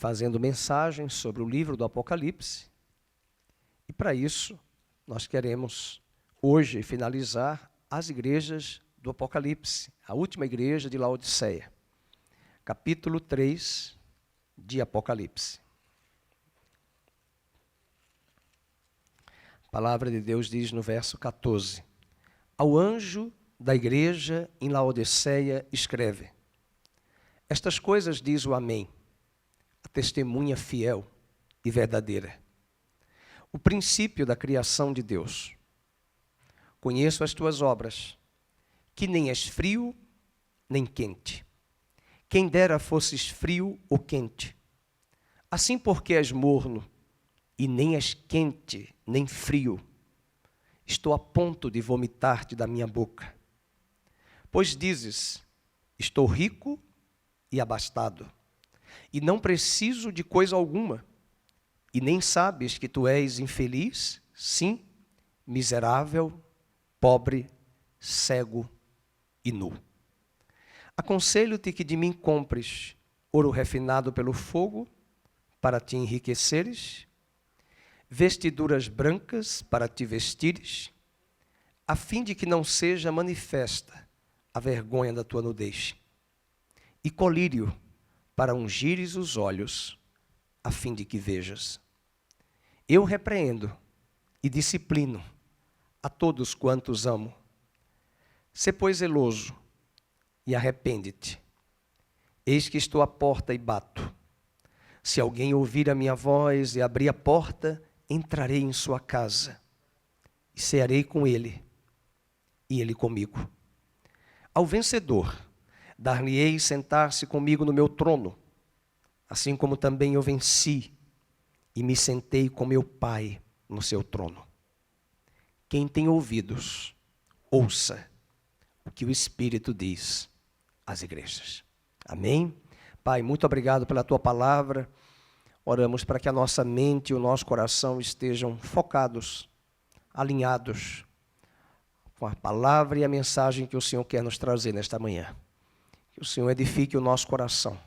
fazendo mensagens sobre o livro do Apocalipse. E para isso, nós queremos hoje finalizar as igrejas do Apocalipse, a última igreja de Laodiceia, capítulo 3 de Apocalipse. A palavra de Deus diz no verso 14: Ao anjo da igreja em Laodiceia escreve: Estas coisas diz o Amém, a testemunha fiel e verdadeira, o princípio da criação de Deus. Conheço as tuas obras, que nem és frio nem quente. Quem dera fosses frio ou quente. Assim porque és morno, e nem és quente nem frio, estou a ponto de vomitar-te da minha boca. Pois dizes, estou rico e abastado, e não preciso de coisa alguma, e nem sabes que tu és infeliz, sim, miserável, pobre, cego e nu. Aconselho-te que de mim compres ouro refinado pelo fogo, para te enriqueceres, vestiduras brancas para te vestires, a fim de que não seja manifesta a vergonha da tua nudez, e colírio para ungires os olhos, a fim de que vejas. Eu repreendo e disciplino a todos quantos amo. Sê, pois, zeloso e arrepende-te. Eis que estou à porta e bato. Se alguém ouvir a minha voz e abrir a porta, entrarei em sua casa e cearei com ele e ele comigo. Ao vencedor, dar-lhe-ei sentar-se comigo no meu trono, assim como também eu venci e me sentei com meu Pai no seu trono. Quem tem ouvidos, ouça o que o Espírito diz às igrejas. Amém? Pai, muito obrigado pela tua palavra. Oramos para que a nossa mente e o nosso coração estejam focados, alinhados com a palavra e a mensagem que o Senhor quer nos trazer nesta manhã. Que o Senhor edifique o nosso coração,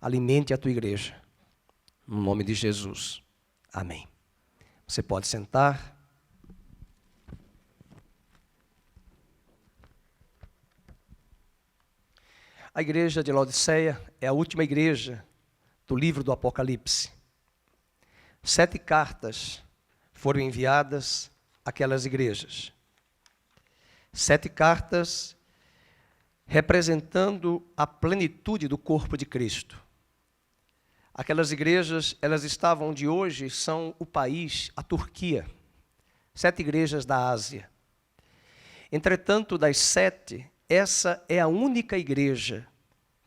alimente a tua igreja, no nome de Jesus. Amém. Você pode sentar. A igreja de Laodiceia é a última igreja do livro do Apocalipse. 7 cartas foram enviadas àquelas igrejas. 7 cartas representando a plenitude do corpo de Cristo. Aquelas igrejas, elas estavam onde hoje são o país, a Turquia. 7 igrejas da Ásia. Entretanto, das 7, essa é a única igreja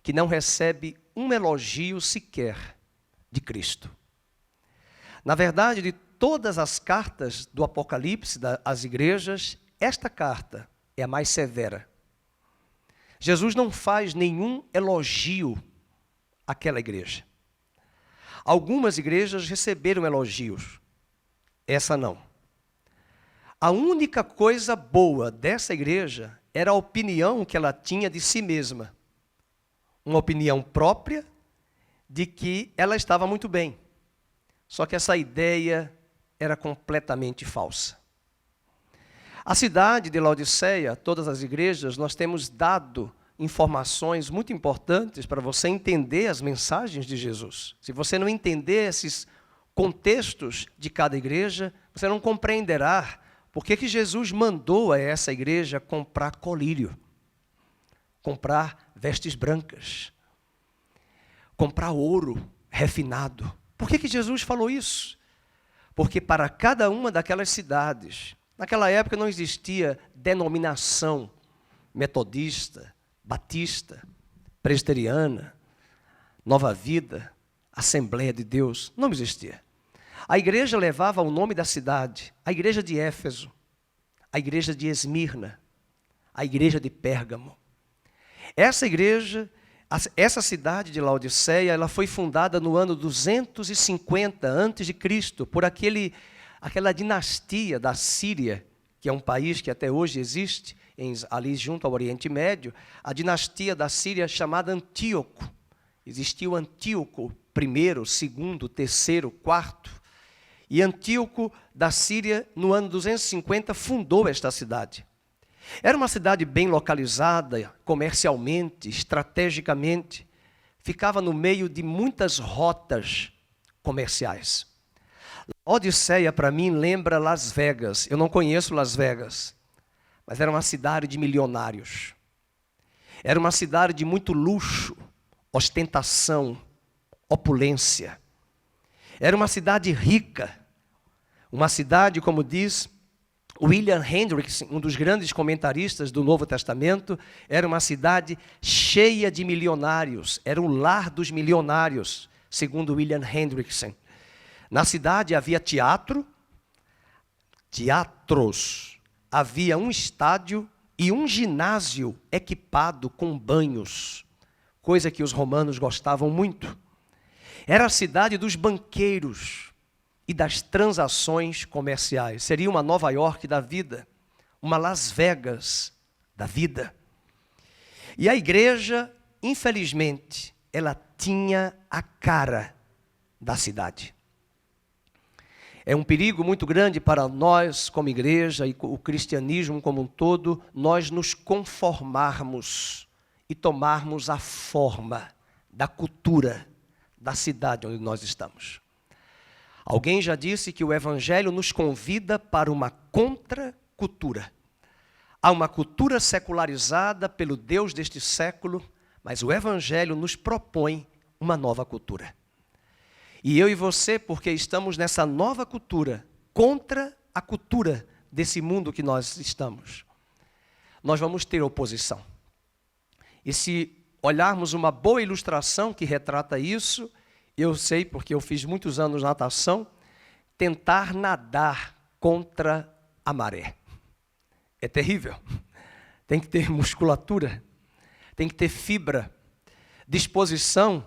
que não recebe um elogio sequer de Cristo. Na verdade, de todas as cartas do Apocalipse, das igrejas, esta carta é a mais severa. Jesus não faz nenhum elogio àquela igreja. Algumas igrejas receberam elogios, essa não. A única coisa boa dessa igreja era a opinião que ela tinha de si mesma. Uma opinião própria de que ela estava muito bem. Só que essa ideia era completamente falsa. A cidade de Laodiceia, todas as igrejas, nós temos dado informações muito importantes para você entender as mensagens de Jesus. Se você não entender esses contextos de cada igreja, você não compreenderá por que Jesus mandou a essa igreja comprar colírio, comprar vestes brancas, comprar ouro refinado. Por que Jesus falou isso? Porque para cada uma daquelas cidades, naquela época não existia denominação metodista, batista, presbiteriana, Nova Vida, Assembleia de Deus, não existia. A igreja levava o nome da cidade, a igreja de Éfeso, a igreja de Esmirna, a igreja de Pérgamo. Essa igreja, essa cidade de Laodiceia, ela foi fundada no ano 250 a.C., por aquela dinastia da Síria, que é um país que até hoje existe, ali junto ao Oriente Médio, a dinastia da Síria chamada Antíoco. Existiu Antíoco I, segundo, terceiro, quarto. E Antíoco da Síria, no ano 250, fundou esta cidade. Era uma cidade bem localizada, comercialmente, estrategicamente. Ficava no meio de muitas rotas comerciais. Odisseia, para mim, lembra Las Vegas. Eu não conheço Las Vegas, mas era uma cidade de milionários. Era uma cidade de muito luxo, ostentação, opulência. Era uma cidade rica. Uma cidade, como diz William Hendriksen, um dos grandes comentaristas do Novo Testamento, era uma cidade cheia de milionários. Era o lar dos milionários, segundo William Hendriksen. Na cidade havia teatros, havia um estádio e um ginásio equipado com banhos, coisa que os romanos gostavam muito. Era a cidade dos banqueiros e das transações comerciais. Seria uma Nova York da vida, uma Las Vegas da vida. E a igreja, infelizmente, ela tinha a cara da cidade. É um perigo muito grande para nós, como igreja, e o cristianismo como um todo, nós nos conformarmos e tomarmos a forma da cultura da cidade onde nós estamos. Alguém já disse que o Evangelho nos convida para uma contracultura. Há uma cultura secularizada pelo Deus deste século, mas o Evangelho nos propõe uma nova cultura. E eu e você, porque estamos nessa nova cultura, contra a cultura desse mundo que nós estamos, nós vamos ter oposição. E se olharmos uma boa ilustração que retrata isso, eu sei, porque eu fiz muitos anos natação, tentar nadar contra a maré. É terrível. Tem que ter musculatura, tem que ter fibra, disposição,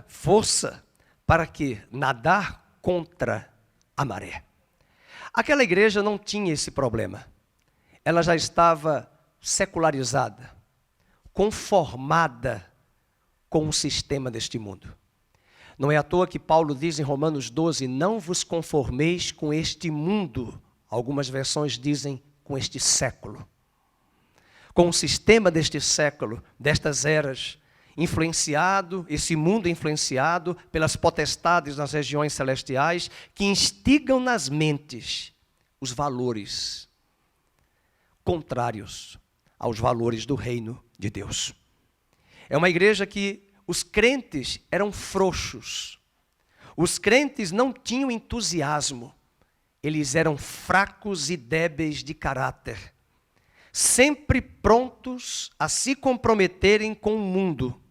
força, para que nadar contra a maré. Aquela igreja não tinha esse problema. Ela já estava secularizada, conformada com o sistema deste mundo. Não é à toa que Paulo diz em Romanos 12, não vos conformeis com este mundo. Algumas versões dizem com este século. Com o sistema deste século, destas eras, esse mundo influenciado pelas potestades nas regiões celestiais, que instigam nas mentes os valores contrários aos valores do reino de Deus. É uma igreja que os crentes eram frouxos. Os crentes não tinham entusiasmo. Eles eram fracos e débeis de caráter, sempre prontos a se comprometerem com o mundo.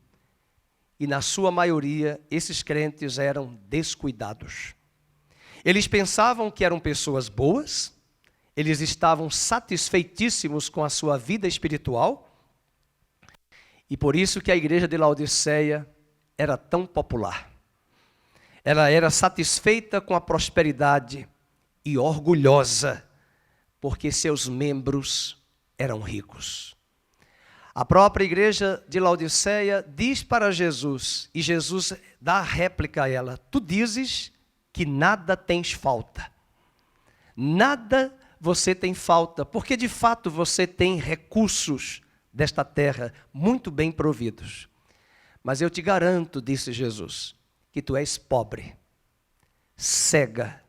E na sua maioria, esses crentes eram descuidados. Eles pensavam que eram pessoas boas, eles estavam satisfeitíssimos com a sua vida espiritual, e por isso que a igreja de Laodiceia era tão popular. Ela era satisfeita com a prosperidade e orgulhosa, porque seus membros eram ricos. A própria igreja de Laodiceia diz para Jesus, e Jesus dá a réplica a ela, tu dizes que nada tens falta. Nada você tem falta, porque de fato você tem recursos desta terra muito bem providos. Mas eu te garanto, disse Jesus, que tu és pobre, cega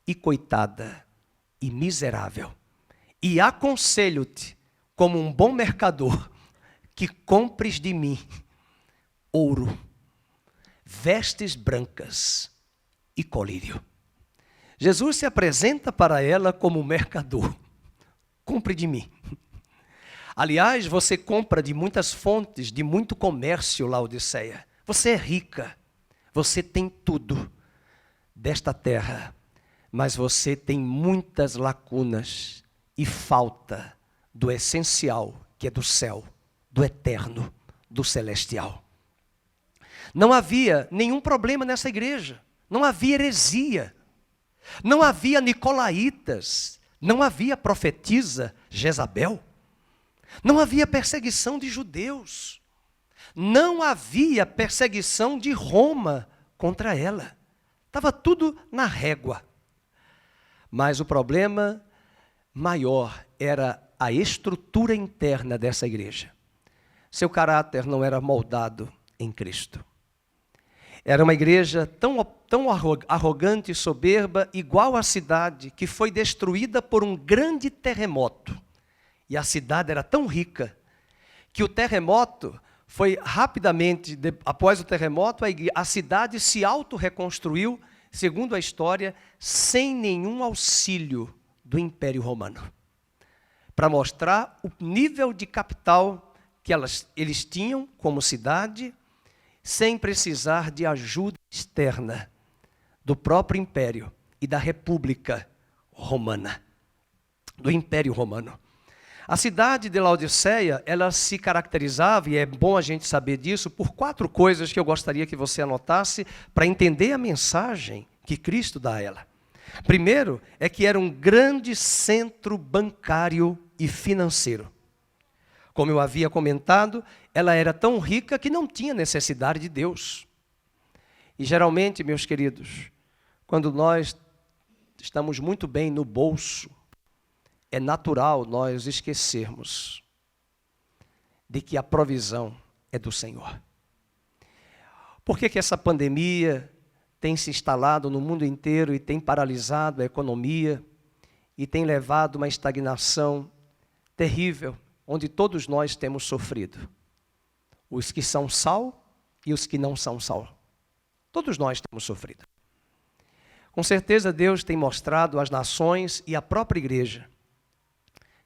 e coitada e miserável. E aconselho-te, como um bom mercador, que compres de mim ouro, vestes brancas e colírio. Jesus se apresenta para ela como mercador. Compre de mim. Aliás, você compra de muitas fontes, de muito comércio, Laodiceia. Você é rica, você tem tudo desta terra, mas você tem muitas lacunas e falta do essencial, que é do céu, do eterno, do celestial. Não havia nenhum problema nessa igreja, não havia heresia, não havia nicolaítas, não havia profetisa Jezabel, não havia perseguição de judeus, Não havia perseguição de Roma contra ela. Estava tudo na régua. Mas o problema maior era a estrutura interna dessa igreja. Seu caráter não era moldado em Cristo. Era uma igreja tão arrogante e soberba, igual à cidade que foi destruída por um grande terremoto. E a cidade era tão rica que o terremoto foi rapidamente, após o terremoto, a cidade se auto-reconstruiu, segundo a história, sem nenhum auxílio do Império Romano, para mostrar o nível de capital que eles tinham como cidade, sem precisar de ajuda externa do próprio Império e da República Romana, do Império Romano. A cidade de Laodiceia, ela se caracterizava, e é bom a gente saber disso, por 4 coisas que eu gostaria que você anotasse para entender a mensagem que Cristo dá a ela. Primeiro, é que era um grande centro bancário e financeiro. Como eu havia comentado, ela era tão rica que não tinha necessidade de Deus. E geralmente, meus queridos, quando nós estamos muito bem no bolso, é natural nós esquecermos de que a provisão é do Senhor. Por que essa pandemia tem se instalado no mundo inteiro e tem paralisado a economia e tem levado uma estagnação terrível, onde todos nós temos sofrido? Os que são sal e os que não são sal. Todos nós temos sofrido. Com certeza Deus tem mostrado às nações e à própria igreja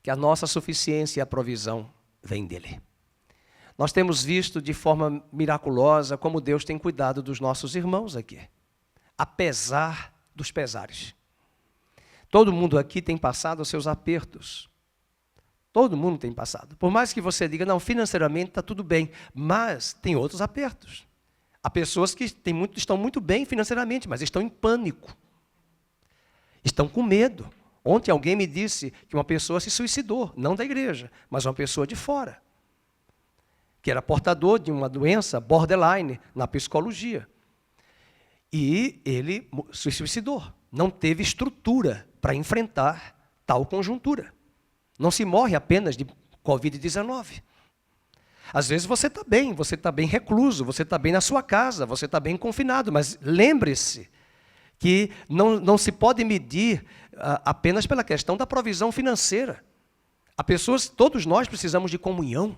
que a nossa suficiência e a provisão vem dele. Nós temos visto de forma miraculosa como Deus tem cuidado dos nossos irmãos aqui, apesar dos pesares. Todo mundo aqui tem passado os seus apertos. Todo mundo tem passado. Por mais que você diga, não, financeiramente está tudo bem, mas tem outros apertos. Há pessoas que estão muito bem financeiramente, mas estão em pânico. Estão com medo. Ontem alguém me disse que uma pessoa se suicidou, não da igreja, mas uma pessoa de fora, que era portador de uma doença borderline na psicologia. E ele se suicidou, não teve estrutura para enfrentar tal conjuntura. Não se morre apenas de Covid-19. Às vezes você está bem recluso, você está bem na sua casa, você está bem confinado, mas lembre-se que não se pode medir apenas pela questão da provisão financeira. Todos nós precisamos de comunhão.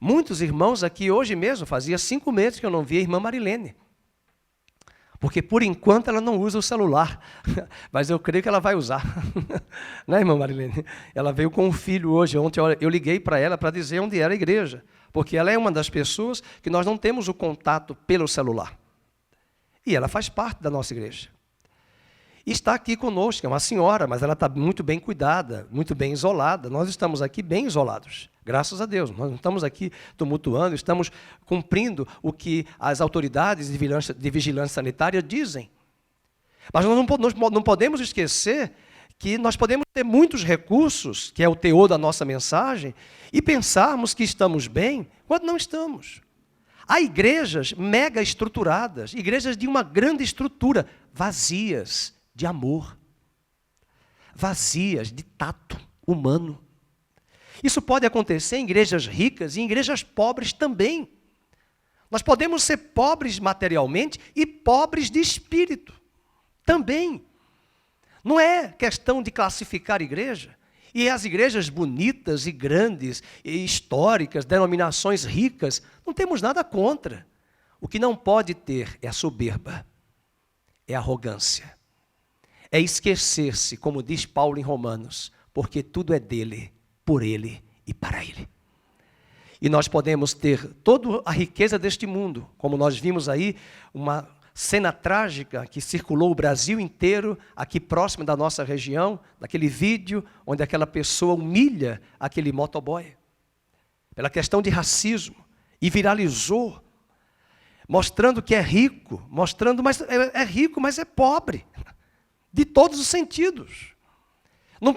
Muitos irmãos aqui hoje mesmo, fazia 5 meses que eu não via a irmã Marilene. Porque, por enquanto, ela não usa o celular. Mas eu creio que ela vai usar. Né, irmã Marilene? Ela veio com um filho hoje. Ontem eu liguei para ela para dizer onde era a igreja. Porque ela é uma das pessoas que nós não temos o contato pelo celular. E ela faz parte da nossa igreja. E está aqui conosco, é uma senhora, mas ela está muito bem cuidada, muito bem isolada. Nós estamos aqui bem isolados, graças a Deus. Nós não estamos aqui tumultuando, estamos cumprindo o que as autoridades de vigilância sanitária dizem. Mas nós não podemos esquecer que nós podemos ter muitos recursos, que é o teor da nossa mensagem, e pensarmos que estamos bem, quando não estamos. Há igrejas mega estruturadas, igrejas de uma grande estrutura, vazias de amor, vazias de tato humano. Isso pode acontecer em igrejas ricas e em igrejas pobres também. Nós podemos ser pobres materialmente e pobres de espírito também. Não é questão de classificar igreja. E as igrejas bonitas e grandes, e históricas, denominações ricas, não temos nada contra. O que não pode ter é a soberba, é a arrogância. É esquecer-se, como diz Paulo em Romanos, porque tudo é dele, por ele e para ele. E nós podemos ter toda a riqueza deste mundo, como nós vimos aí, uma cena trágica que circulou o Brasil inteiro, aqui próximo da nossa região, naquele vídeo onde aquela pessoa humilha aquele motoboy, pela questão de racismo, e viralizou, mostrando que é rico, mas é rico, mas é pobre, de todos os sentidos.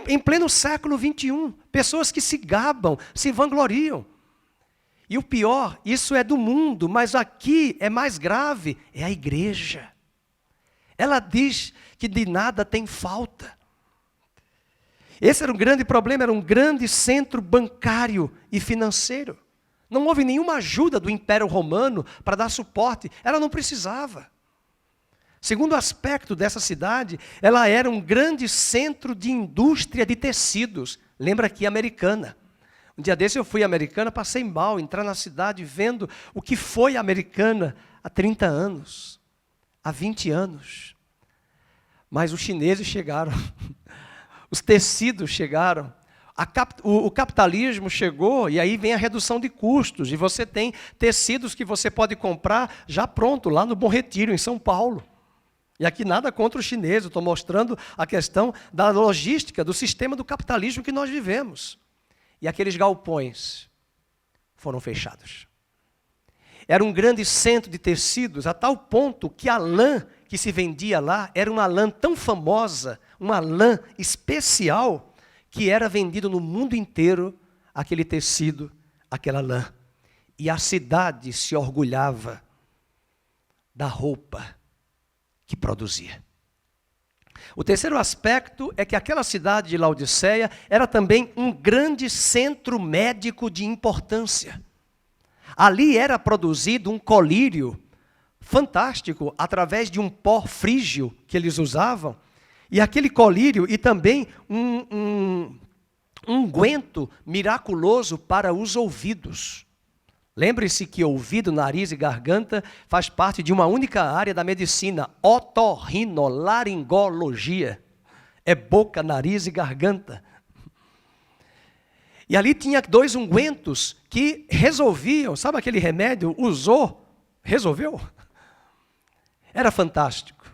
Em pleno século XXI, pessoas que se gabam, se vangloriam. E o pior, isso é do mundo, mas aqui é mais grave, é a igreja. Ela diz que de nada tem falta. Esse era um grande problema, era um grande centro bancário e financeiro. Não houve nenhuma ajuda do Império Romano para dar suporte, ela não precisava. Segundo aspecto dessa cidade, ela era um grande centro de indústria de tecidos. Lembra aqui, Americana. Um dia desse eu fui à Americana, passei mal, entrar na cidade vendo o que foi a Americana há 30 anos, há 20 anos. Mas os chineses chegaram, os tecidos chegaram, o capitalismo chegou e aí vem a redução de custos. E você tem tecidos que você pode comprar já pronto, lá no Bom Retiro, em São Paulo. E aqui nada contra os chineses, estou mostrando a questão da logística, do sistema do capitalismo que nós vivemos. E aqueles galpões foram fechados. Era um grande centro de tecidos, a tal ponto que a lã que se vendia lá era uma lã tão famosa, uma lã especial, que era vendido no mundo inteiro, aquele tecido, aquela lã. E a cidade se orgulhava da roupa que produzia. O terceiro aspecto é que aquela cidade de Laodiceia era também um grande centro médico de importância. Ali era produzido um colírio fantástico, através de um pó frígio que eles usavam, e aquele colírio e também um unguento miraculoso para os ouvidos. Lembre-se que ouvido, nariz e garganta faz parte de uma única área da medicina, otorrinolaringologia. É boca, nariz e garganta. E ali tinha 2 ungüentos que resolviam, sabe aquele remédio? Usou, resolveu. Era fantástico.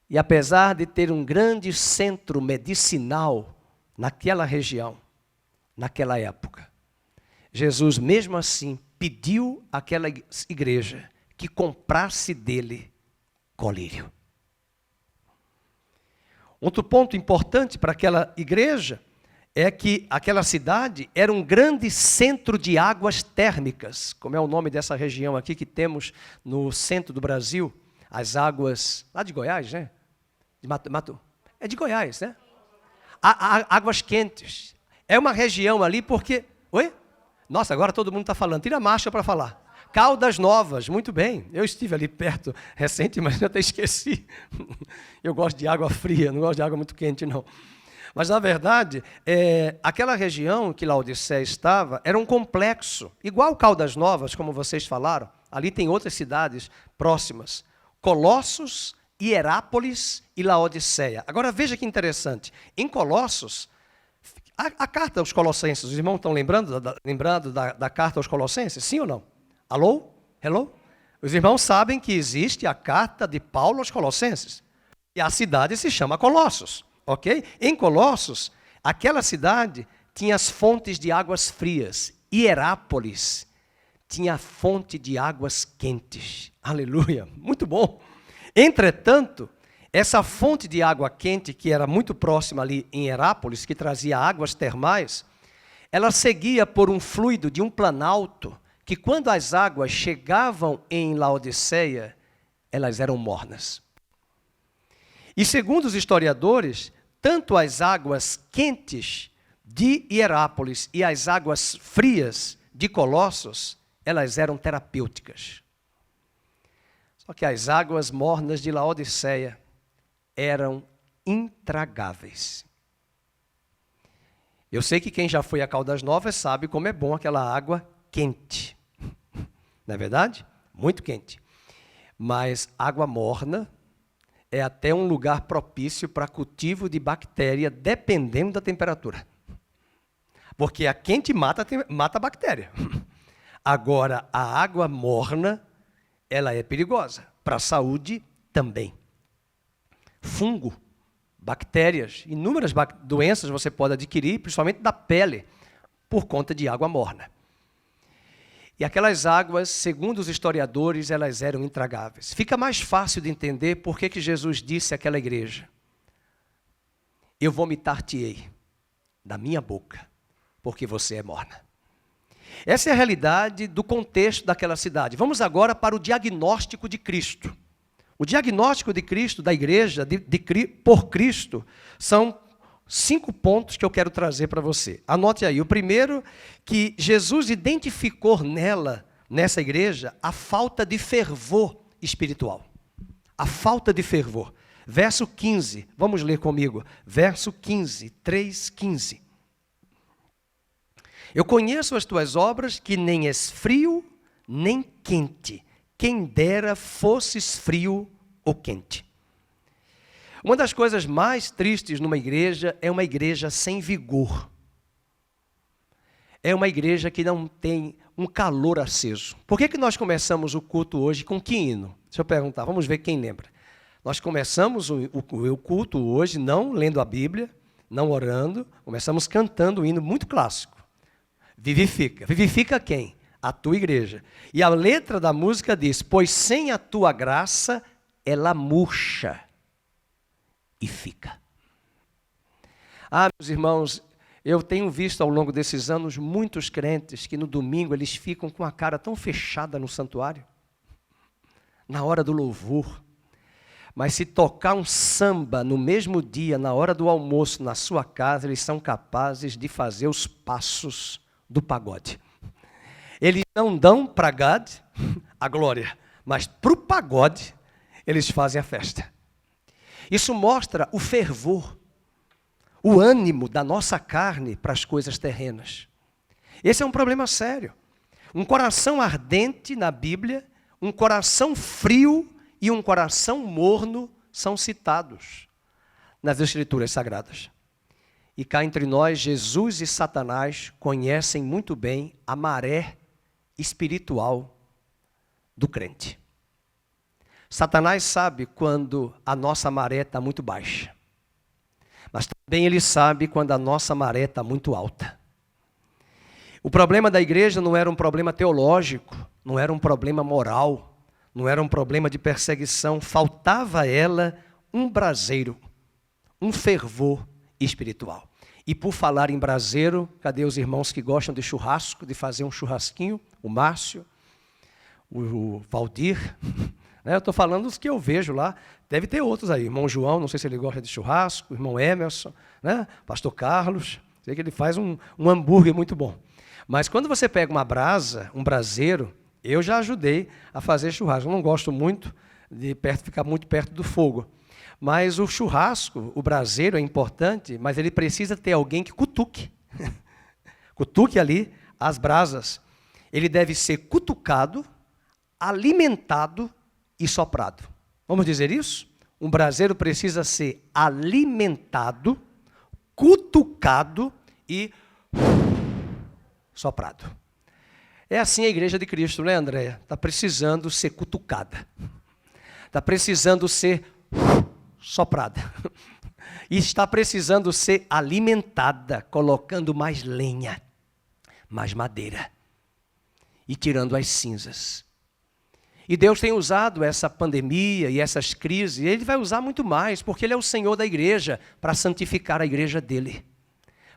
E apesar de ter um grande centro medicinal naquela região, naquela época, Jesus mesmo assim pediu àquela igreja que comprasse dele colírio. Outro ponto importante para aquela igreja é que aquela cidade era um grande centro de águas térmicas, como é o nome dessa região aqui que temos no centro do Brasil, as águas, lá de Goiás, né? É de Goiás, né? Águas quentes. É uma região ali porque... Oi? Nossa, agora todo mundo está falando. Tira a marcha para falar. Caldas Novas, muito bem. Eu estive ali perto recente, mas eu até esqueci. Eu gosto de água fria, não gosto de água muito quente, não. Mas, na verdade, aquela região que Laodiceia estava era um complexo. Igual Caldas Novas, como vocês falaram. Ali tem outras cidades próximas. Colossos, Hierápolis e Laodiceia. Agora, veja que interessante. Em Colossos... A carta aos Colossenses, os irmãos estão lembrando da carta aos Colossenses? Sim ou não? Alô? Hello? Os irmãos sabem que existe a carta de Paulo aos Colossenses. E a cidade se chama Colossos, ok? Em Colossos, aquela cidade tinha as fontes de águas frias. Hierápolis tinha a fonte de águas quentes. Aleluia, muito bom. Entretanto, essa fonte de água quente, que era muito próxima ali em Hierápolis, que trazia águas termais, ela seguia por um fluido de um planalto, que quando as águas chegavam em Laodiceia, elas eram mornas. E segundo os historiadores, tanto as águas quentes de Hierápolis e as águas frias de Colossos, elas eram terapêuticas. Só que as águas mornas de Laodiceia eram intragáveis. Eu sei que quem já foi a Caldas Novas sabe como é bom aquela água quente. Não é verdade? Muito quente. Mas água morna é até um lugar propício para cultivo de bactéria, dependendo da temperatura. Porque a quente mata a bactéria. Agora, a água morna, ela é perigosa. Para a saúde, também. Fungo, bactérias, inúmeras doenças você pode adquirir, principalmente da pele, por conta de água morna. E aquelas águas, segundo os historiadores, elas eram intragáveis. Fica mais fácil de entender por que Jesus disse àquela igreja: eu vomitar-te-ei da minha boca, porque você é morna. Essa é a realidade do contexto daquela cidade. Vamos agora para o diagnóstico de Cristo. O diagnóstico de Cristo, da igreja, por Cristo, são 5 pontos que eu quero trazer para você. Anote aí. O primeiro, que Jesus identificou nessa igreja, a falta de fervor espiritual. A falta de fervor. Verso 15, vamos ler comigo. Verso 15, 3:15. Eu conheço as tuas obras, que nem és frio, nem quente. Quem dera fosses frio ou quente. Uma das coisas mais tristes numa igreja é uma igreja sem vigor. É uma igreja que não tem um calor aceso. Por que nós começamos o culto hoje com que hino? Deixa eu perguntar, vamos ver quem lembra. Nós começamos o culto hoje não lendo a Bíblia, não orando, começamos cantando um hino muito clássico. Vivifica. Vivifica quem? A tua igreja. E a letra da música diz: pois sem a tua graça, ela murcha e fica. Ah, meus irmãos, eu tenho visto ao longo desses anos muitos crentes que no domingo eles ficam com a cara tão fechada no santuário, na hora do louvor. Mas se tocar um samba no mesmo dia, na hora do almoço, na sua casa, eles são capazes de fazer os passos do pagode. Eles não dão para God a glória, mas para o pagode eles fazem a festa. Isso mostra o fervor, o ânimo da nossa carne para as coisas terrenas. Esse é um problema sério. Um coração ardente na Bíblia, um coração frio e um coração morno são citados nas Escrituras Sagradas. E cá entre nós, Jesus e Satanás conhecem muito bem a maré espiritual do crente. Satanás sabe quando a nossa maré está muito baixa. Mas também ele sabe quando a nossa maré está muito alta. O problema da igreja não era um problema teológico, não era um problema moral, não era um problema de perseguição. Faltava a ela um braseiro, um fervor espiritual. E por falar em braseiro, cadê os irmãos que gostam de churrasco, de fazer um churrasquinho? O Márcio, o Valdir, né? Eu estou falando dos que eu vejo lá. Deve ter outros aí. Irmão João, não sei se ele gosta de churrasco. Irmão Emerson, né? Pastor Carlos. Sei que ele faz um hambúrguer muito bom. Mas quando você pega uma brasa, um braseiro, eu já ajudei a fazer churrasco. Eu não gosto muito de ficar muito perto do fogo. Mas o churrasco, o braseiro é importante, mas ele precisa ter alguém que cutuque. Cutuque ali as brasas. Ele deve ser cutucado, alimentado e soprado. Vamos dizer isso? Um braseiro precisa ser alimentado, cutucado e soprado. É assim a igreja de Cristo, né, Andréia? Está precisando ser cutucada. Está precisando ser soprada. E está precisando ser alimentada, colocando mais lenha, mais madeira e tirando as cinzas. E Deus tem usado essa pandemia e essas crises, e Ele vai usar muito mais, porque Ele é o Senhor da igreja, para santificar a igreja dEle.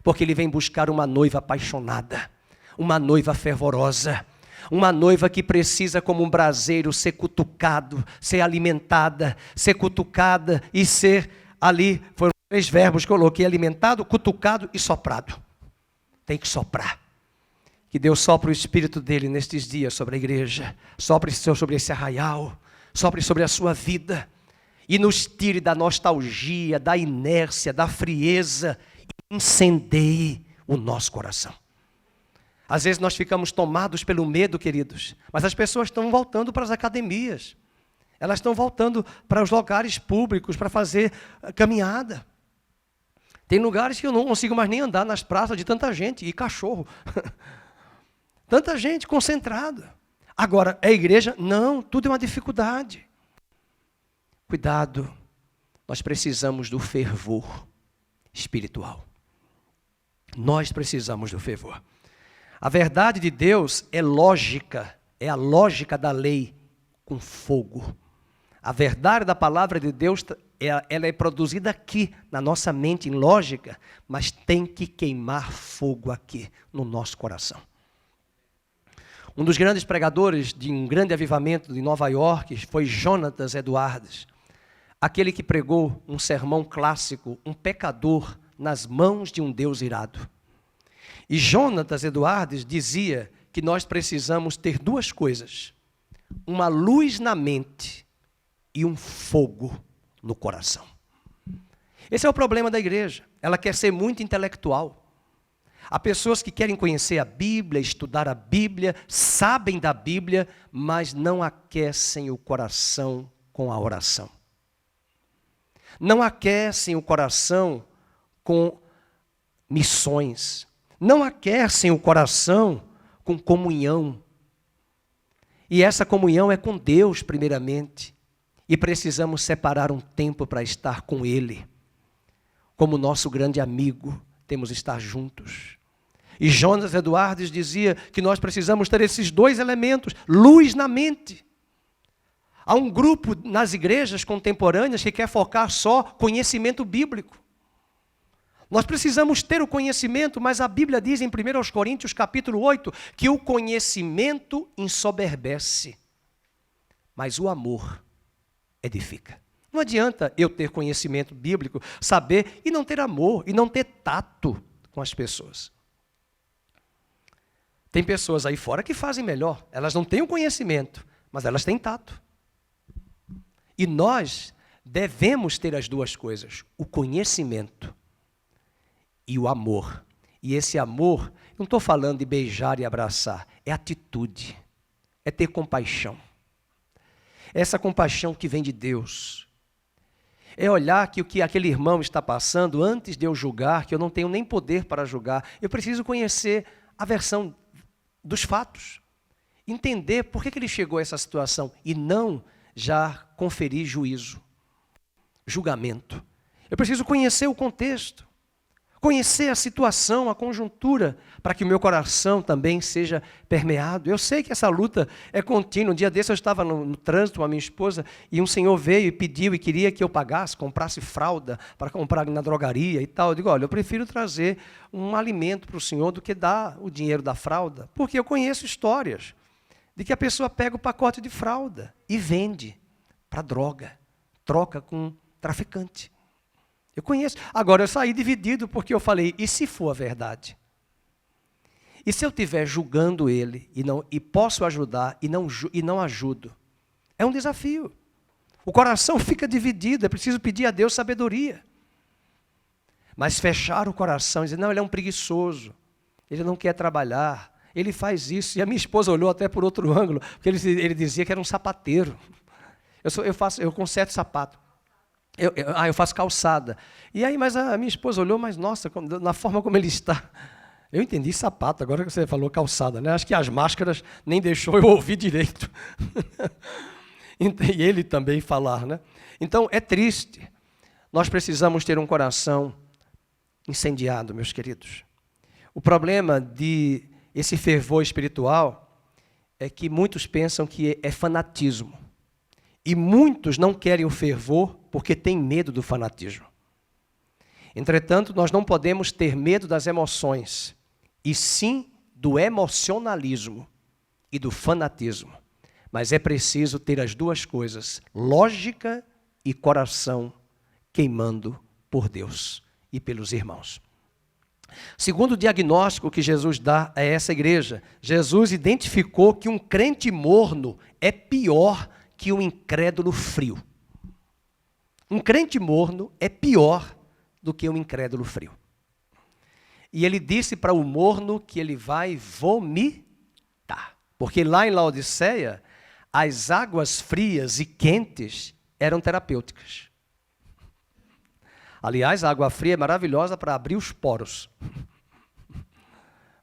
Porque Ele vem buscar uma noiva apaixonada, uma noiva fervorosa, uma noiva que precisa, como um braseiro, ser cutucado, ser alimentada, ser cutucada e ser ali, foram 3 verbos que eu coloquei: alimentado, cutucado e soprado. Tem que soprar. Que Deus sopre o Espírito dEle nestes dias sobre a igreja, sopre sobre esse arraial, sopre sobre a sua vida, e nos tire da nostalgia, da inércia, da frieza, e incendeie o nosso coração. Às vezes nós ficamos tomados pelo medo, queridos, mas as pessoas estão voltando para as academias, elas estão voltando para os lugares públicos para fazer caminhada. Tem lugares que eu não consigo mais nem andar nas praças de tanta gente, e cachorro. Tanta gente concentrada. Agora, é igreja? Não, tudo é uma dificuldade. Cuidado, nós precisamos do fervor espiritual. Nós precisamos do fervor. A verdade de Deus é lógica, é a lógica da lei com fogo. A verdade da palavra de Deus, ela é produzida aqui, na nossa mente, em lógica, mas tem que queimar fogo aqui, no nosso coração. Um dos grandes pregadores de um grande avivamento de Nova York foi Jonatas Edwards, aquele que pregou um sermão clássico, um pecador nas mãos de um Deus irado. E Jonatas Edwards dizia que nós precisamos ter duas coisas: uma luz na mente e um fogo no coração. Esse é o problema da igreja. Ela quer ser muito intelectual. Há pessoas que querem conhecer a Bíblia, estudar a Bíblia, sabem da Bíblia, mas não aquecem o coração com a oração. Não aquecem o coração com missões. Não aquecem o coração com comunhão. E essa comunhão é com Deus, primeiramente. E precisamos separar um tempo para estar com Ele. Como nosso grande amigo, temos que estar juntos. E Jonatas Edwards dizia que nós precisamos ter esses dois elementos, luz na mente. Há um grupo nas igrejas contemporâneas que quer focar só conhecimento bíblico. Nós precisamos ter o conhecimento, mas a Bíblia diz em 1 Coríntios capítulo 8, que o conhecimento ensoberbece, mas o amor edifica. Não adianta eu ter conhecimento bíblico, saber e não ter amor, e não ter tato com as pessoas. Tem pessoas aí fora que fazem melhor. Elas não têm o conhecimento, mas elas têm tato. E nós devemos ter as duas coisas, o conhecimento e o amor. E esse amor, não estou falando de beijar e abraçar, é atitude, é ter compaixão. Essa compaixão que vem de Deus. É olhar que o que aquele irmão está passando, antes de eu julgar, que eu não tenho nem poder para julgar, eu preciso conhecer a versão dos fatos. Entender por que ele chegou a essa situação e não já conferir juízo, julgamento. Eu preciso conhecer o contexto, conhecer a situação, a conjuntura, para que o meu coração também seja permeado. Eu sei que essa luta é contínua. Um dia desse eu estava no trânsito com a minha esposa e um senhor veio e pediu e queria que eu pagasse, comprasse fralda para comprar na drogaria e tal. Eu digo, olha, eu prefiro trazer um alimento para o senhor do que dar o dinheiro da fralda, porque eu conheço histórias de que a pessoa pega o pacote de fralda e vende para droga, troca com traficante. Eu conheço. Agora, eu saí dividido porque eu falei, e se for a verdade? E se eu estiver julgando ele e posso ajudar e não ajudo? É um desafio. O coração fica dividido, é preciso pedir a Deus sabedoria. Mas fechar o coração e dizer, não, ele é um preguiçoso, ele não quer trabalhar, ele faz isso. E a minha esposa olhou até por outro ângulo, porque ele dizia que era um sapateiro. Eu conserto sapato. Eu faço calçada. E aí, mas a minha esposa olhou, mas nossa, na forma como ele está. Eu entendi sapato, agora que você falou calçada, né? Acho que as máscaras nem deixou eu ouvir direito. E ele também falar, né? Então, é triste. Nós precisamos ter um coração incendiado, meus queridos. O problema de esse fervor espiritual é que muitos pensam que é fanatismo. E muitos não querem o fervor porque têm medo do fanatismo. Entretanto, nós não podemos ter medo das emoções, e sim do emocionalismo e do fanatismo. Mas é preciso ter as duas coisas, lógica e coração queimando por Deus e pelos irmãos. Segundo o diagnóstico que Jesus dá a essa igreja, Jesus identificou que um crente morno é pior que um incrédulo frio. Um crente morno é pior do que um incrédulo frio. E ele disse para o morno que ele vai vomitar. Porque lá em Laodiceia, as águas frias e quentes eram terapêuticas. Aliás, a água fria é maravilhosa para abrir os poros.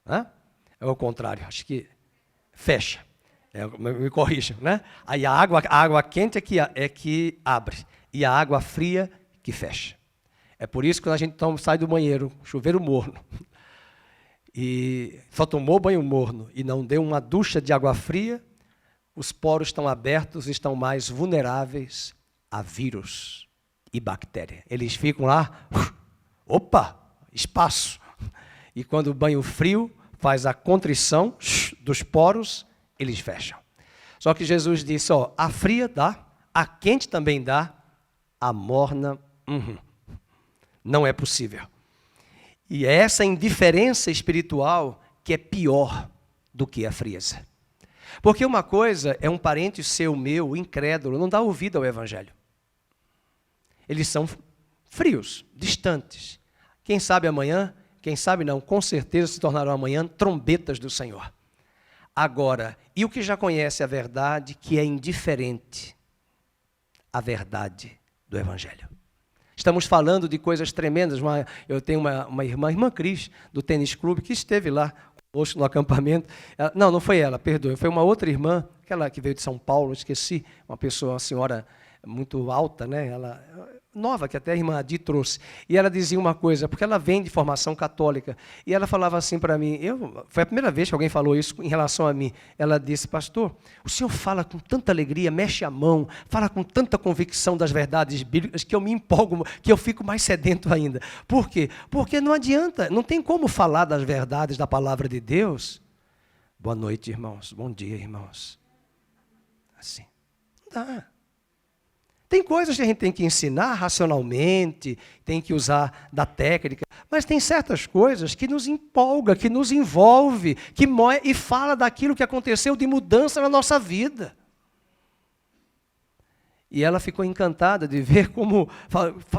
É o contrário, acho que fecha. Me corrijam, né? Aí a água quente é que abre. E a água fria que fecha. É por isso que quando a gente sai do banheiro, chuveiro morno, e só tomou banho morno e não deu uma ducha de água fria, os poros estão abertos e estão mais vulneráveis a vírus e bactéria. Eles ficam lá, opa, espaço. E quando o banho frio faz a contrição dos poros eles fecham. Só que Jesus disse, ó, a fria dá, a quente também dá, a morna, não é possível. E é essa indiferença espiritual que é pior do que a frieza. Porque uma coisa é um parente seu, meu, incrédulo, não dá ouvido ao Evangelho. Eles são frios, distantes. Quem sabe amanhã, quem sabe não, com certeza se tornarão amanhã trombetas do Senhor. Agora, e o que já conhece a verdade, que é indiferente à verdade do Evangelho? Estamos falando de coisas tremendas. Eu tenho uma irmã Cris, do tênis clube, que esteve lá conosco no acampamento. Não foi ela, perdoe, foi uma outra irmã, aquela que veio de São Paulo, esqueci, uma senhora muito alta, né? Ela nova, que até a irmã Adi trouxe, e ela dizia uma coisa, porque ela vem de formação católica, e ela falava assim para mim, foi a primeira vez que alguém falou isso em relação a mim, ela disse, pastor, o senhor fala com tanta alegria, mexe a mão, fala com tanta convicção das verdades bíblicas, que eu me empolgo, que eu fico mais sedento ainda. Por quê? Porque não adianta, não tem como falar das verdades da palavra de Deus. Boa noite, irmãos, bom dia, irmãos. Assim, não dá. Tem coisas que a gente tem que ensinar racionalmente, tem que usar da técnica, mas tem certas coisas que nos empolga, que nos envolve, que e fala daquilo que aconteceu de mudança na nossa vida. E ela ficou encantada de ver como,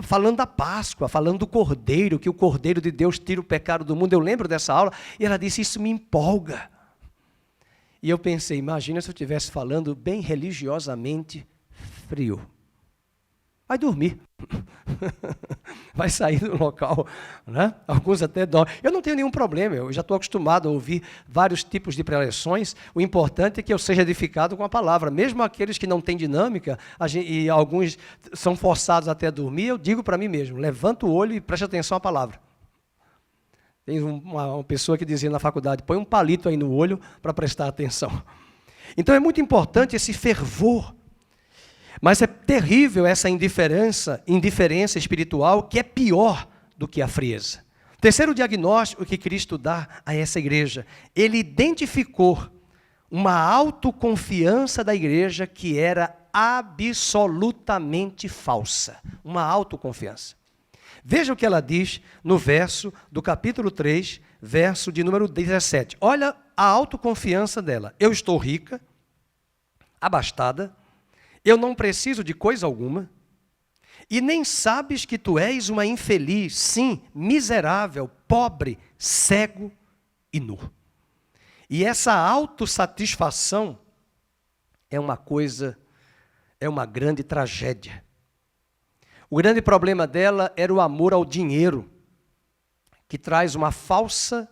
falando da Páscoa, falando do Cordeiro, que o Cordeiro de Deus tira o pecado do mundo. Eu lembro dessa aula, e ela disse, isso me empolga. E eu pensei, imagina se eu estivesse falando bem religiosamente frio. Vai dormir, vai sair do local, né? Alguns até dormem. Eu não tenho nenhum problema, eu já estou acostumado a ouvir vários tipos de preleções, o importante é que eu seja edificado com a palavra, mesmo aqueles que não têm dinâmica, e alguns são forçados até a dormir, eu digo para mim mesmo, levanta o olho e preste atenção à palavra. Tem uma pessoa que dizia na faculdade, põe um palito aí no olho para prestar atenção. Então é muito importante esse fervor. Mas é terrível essa indiferença espiritual, que é pior do que a frieza. Terceiro diagnóstico que Cristo dá a essa igreja. Ele identificou uma autoconfiança da igreja que era absolutamente falsa. Uma autoconfiança. Veja o que ela diz no verso do capítulo 3, verso de número 17. Olha a autoconfiança dela. Eu estou rica, abastada, eu não preciso de coisa alguma, e nem sabes que tu és uma infeliz, sim, miserável, pobre, cego e nu. E essa autossatisfação é uma grande tragédia. O grande problema dela era o amor ao dinheiro, que traz uma falsa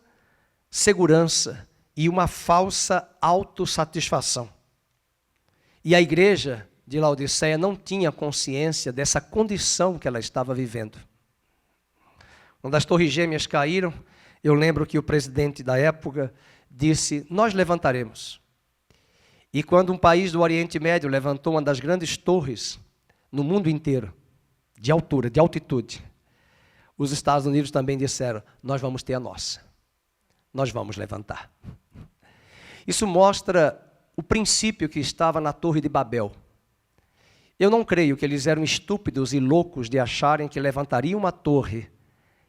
segurança e uma falsa autossatisfação. E a igreja de Laodiceia não tinha consciência dessa condição que ela estava vivendo. Quando as torres gêmeas caíram, eu lembro que o presidente da época disse, nós levantaremos. E quando um país do Oriente Médio levantou uma das grandes torres no mundo inteiro, de altura, de altitude, os Estados Unidos também disseram, nós vamos ter a nossa. Nós vamos levantar. Isso mostra o princípio que estava na Torre de Babel. Eu não creio que eles eram estúpidos e loucos de acharem que levantariam uma torre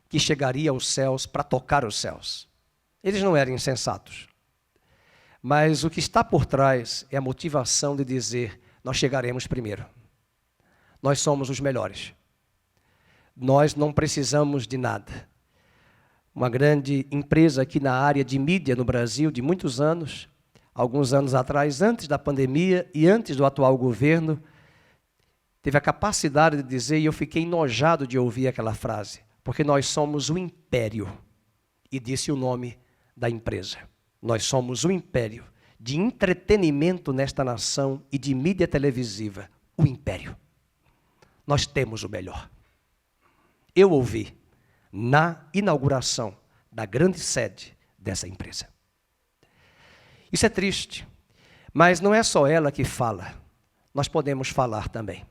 que chegaria aos céus para tocar os céus. Eles não eram insensatos. Mas o que está por trás é a motivação de dizer, nós chegaremos primeiro. Nós somos os melhores. Nós não precisamos de nada. Uma grande empresa aqui na área de mídia no Brasil, de muitos anos, alguns anos atrás, antes da pandemia e antes do atual governo, teve a capacidade de dizer, e eu fiquei enojado de ouvir aquela frase, porque nós somos o império, e disse o nome da empresa. Nós somos o império de entretenimento nesta nação e de mídia televisiva, o império. Nós temos o melhor. Eu ouvi na inauguração da grande sede dessa empresa. Isso é triste, mas não é só ela que fala, nós podemos falar também.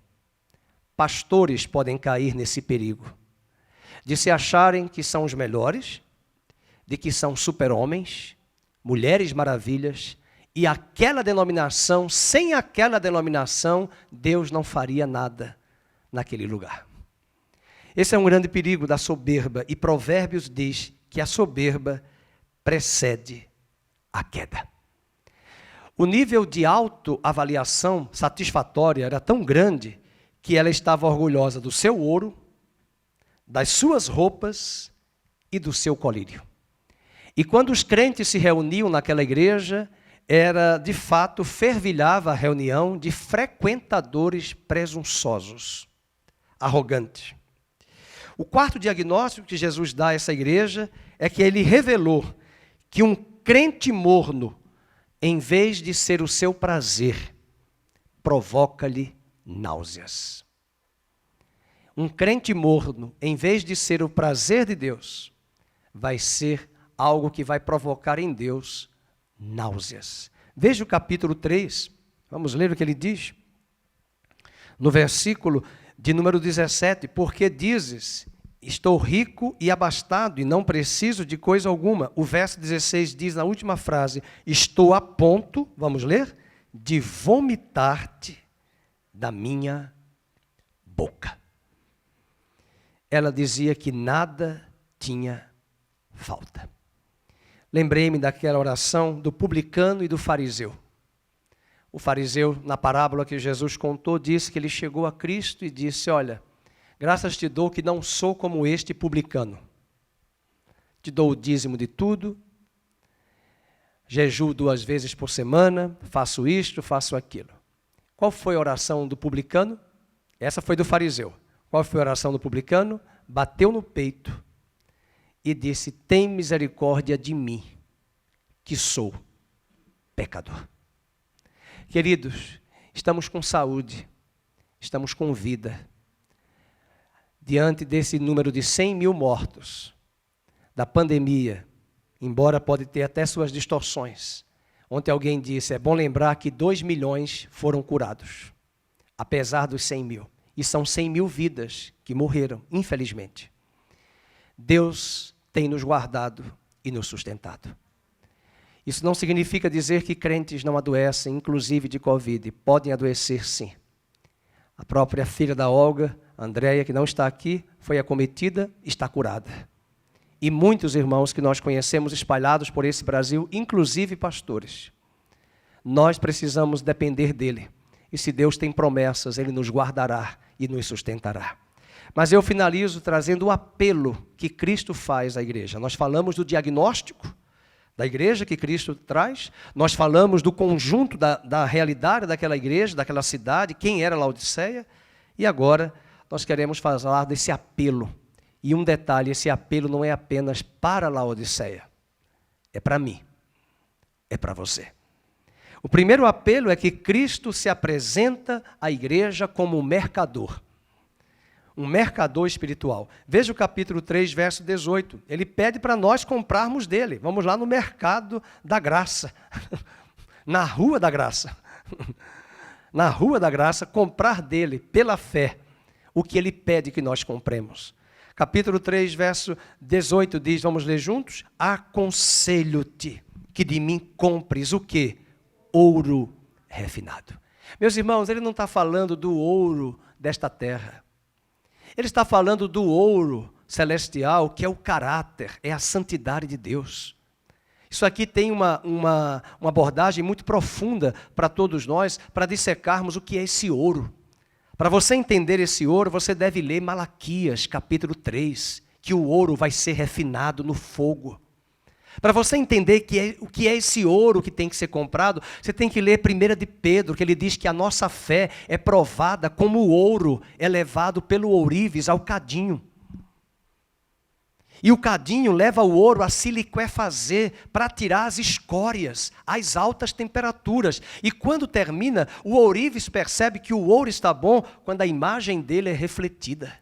Pastores podem cair nesse perigo, de se acharem que são os melhores, de que são super-homens, mulheres maravilhas, E aquela denominação, sem aquela denominação, Deus não faria nada naquele lugar. Esse é um grande perigo da soberba, e Provérbios diz que a soberba precede a queda. O nível de autoavaliação satisfatória era tão grande que ela estava orgulhosa do seu ouro, das suas roupas e do seu colírio. E quando os crentes se reuniam naquela igreja, era, de fato, fervilhava a reunião de frequentadores presunçosos, arrogantes. O quarto diagnóstico que Jesus dá a essa igreja é que ele revelou que um crente morno, em vez de ser o seu prazer, provoca-lhe náuseas. Um crente morno, em vez de ser o prazer de Deus, vai ser algo que vai provocar em Deus náuseas. Veja o capítulo 3, vamos ler o que ele diz. No versículo de número 17, porque dizes, estou rico e abastado e não preciso de coisa alguma. O verso 16 diz na última frase, estou a ponto, vamos ler, de vomitar-te da minha boca. Ela dizia que nada tinha falta. Lembrei-me daquela oração do publicano e do fariseu. O fariseu, na parábola que Jesus contou, disse que ele chegou a Cristo e disse, olha, graças te dou que não sou como este publicano. Te dou o dízimo de tudo, jejuo 2 vezes por semana, faço isto, faço aquilo. Qual foi a oração do publicano? Essa foi do fariseu. Qual foi a oração do publicano? Bateu no peito e disse, tem misericórdia de mim, que sou pecador. Queridos, estamos com saúde, estamos com vida. Diante desse número de 100 mil mortos, da pandemia, embora pode ter até suas distorções. Ontem alguém disse, é bom lembrar que 2 milhões foram curados, apesar dos 100 mil. E são 100 mil vidas que morreram, infelizmente. Deus tem nos guardado e nos sustentado. Isso não significa dizer que crentes não adoecem, inclusive de Covid. Podem adoecer, sim. A própria filha da Olga, Andréia, que não está aqui, foi acometida, está curada. E muitos irmãos que nós conhecemos espalhados por esse Brasil, inclusive pastores. Nós precisamos depender dele. E se Deus tem promessas, ele nos guardará e nos sustentará. Mas eu finalizo trazendo o apelo que Cristo faz à igreja. Nós falamos do diagnóstico da igreja que Cristo traz, nós falamos do conjunto da realidade daquela igreja, daquela cidade, quem era Laodiceia, e agora nós queremos falar desse apelo. E um detalhe, esse apelo não é apenas para Laodiceia, é para mim, é para você. O primeiro apelo é que Cristo se apresenta à igreja como um mercador espiritual. Veja o capítulo 3, verso 18. Ele pede para nós comprarmos dele. Vamos lá no mercado da graça, na rua da graça. Na rua da graça, comprar dele, pela fé, o que ele pede que nós compremos. Capítulo 3, verso 18 diz, vamos ler juntos? Aconselho-te que de mim compres o quê? Ouro refinado. Meus irmãos, ele não está falando do ouro desta terra. Ele está falando do ouro celestial, que é o caráter, é a santidade de Deus. Isso aqui tem uma abordagem muito profunda para todos nós, para dissecarmos o que é esse ouro. Para você entender esse ouro, você deve ler Malaquias, capítulo 3, que o ouro vai ser refinado no fogo. Para você entender o que é esse ouro que tem que ser comprado, você tem que ler 1 de Pedro, que ele diz que a nossa fé é provada como o ouro é levado pelo ourives ao cadinho. E o cadinho leva o ouro a se liquefazer para tirar as escórias, as altas temperaturas. E quando termina, o ourives percebe que o ouro está bom quando a imagem dele é refletida.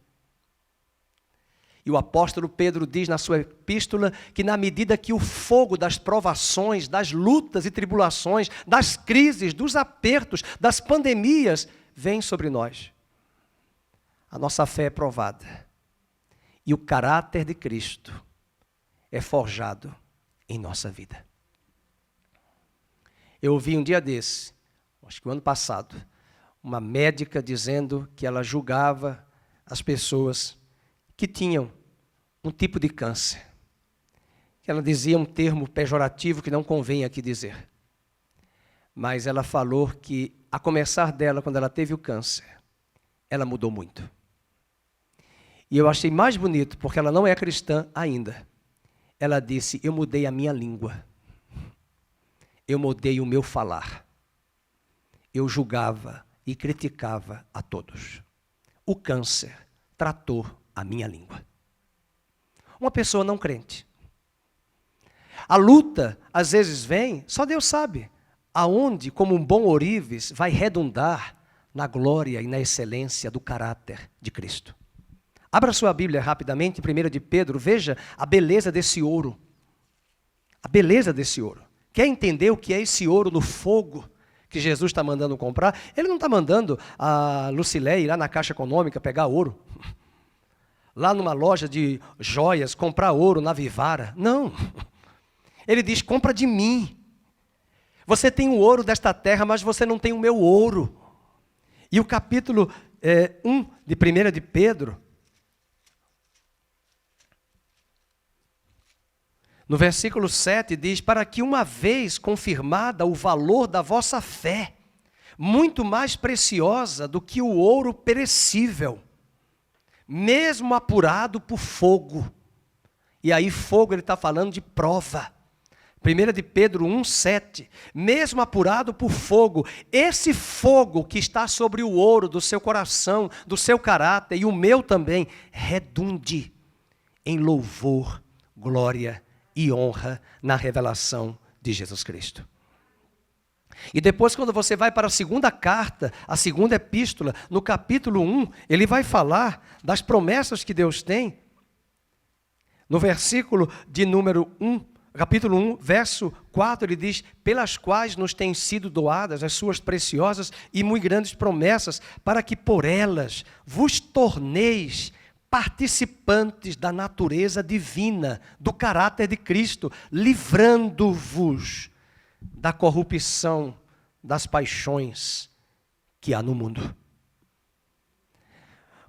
E o apóstolo Pedro diz na sua epístola que na medida que o fogo das provações, das lutas e tribulações, das crises, dos apertos, das pandemias, vem sobre nós, a nossa fé é provada. E o caráter de Cristo é forjado em nossa vida. Eu ouvi um dia desse, acho que o ano passado, uma médica dizendo que ela julgava as pessoas que tinham um tipo de câncer. Ela dizia um termo pejorativo que não convém aqui dizer. Mas ela falou que, a começar dela, quando ela teve o câncer, ela mudou muito. E eu achei mais bonito, porque ela não é cristã ainda. Ela disse, eu mudei a minha língua. Eu mudei o meu falar. Eu julgava e criticava a todos. O câncer tratou a minha língua. Uma pessoa não crente. A luta, às vezes, vem, só Deus sabe, aonde, como um bom ourives, vai redundar na glória e na excelência do caráter de Cristo. Abra sua Bíblia rapidamente, 1 de Pedro, veja a beleza desse ouro. A beleza desse ouro. Quer entender o que é esse ouro no fogo que Jesus está mandando comprar? Ele não está mandando a Lucilé ir lá na Caixa Econômica pegar ouro. Lá numa loja de joias, comprar ouro na Vivara. Não. Ele diz, compra de mim. Você tem o ouro desta terra, mas você não tem o meu ouro. E o capítulo 1 de 1 de Pedro, no versículo 7 diz, para que uma vez confirmada o valor da vossa fé, muito mais preciosa do que o ouro perecível, mesmo apurado por fogo. E aí fogo ele está falando de prova. 1 de Pedro 1,7, mesmo apurado por fogo, esse fogo que está sobre o ouro do seu coração, do seu caráter e o meu também, redunde em louvor, glória e honra na revelação de Jesus Cristo. E depois, quando você vai para a segunda carta, a segunda epístola, no capítulo 1, ele vai falar das promessas que Deus tem. No versículo de número 1, capítulo 1, verso 4, ele diz, pelas quais nos têm sido doadas as suas preciosas e muito grandes promessas, para que por elas vos torneis participantes da natureza divina, do caráter de Cristo, livrando-vos da corrupção das paixões que há no mundo.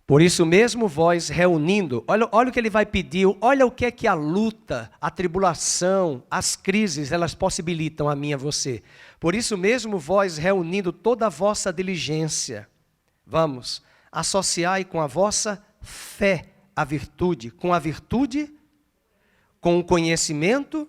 Por isso mesmo vós reunindo, olha o que ele vai pedir, olha o que é que a luta, a tribulação, as crises, elas possibilitam a mim e a você. Por isso mesmo vós reunindo toda a vossa diligência, vamos, associai com a vossa fé a virtude, com a virtude, com o conhecimento,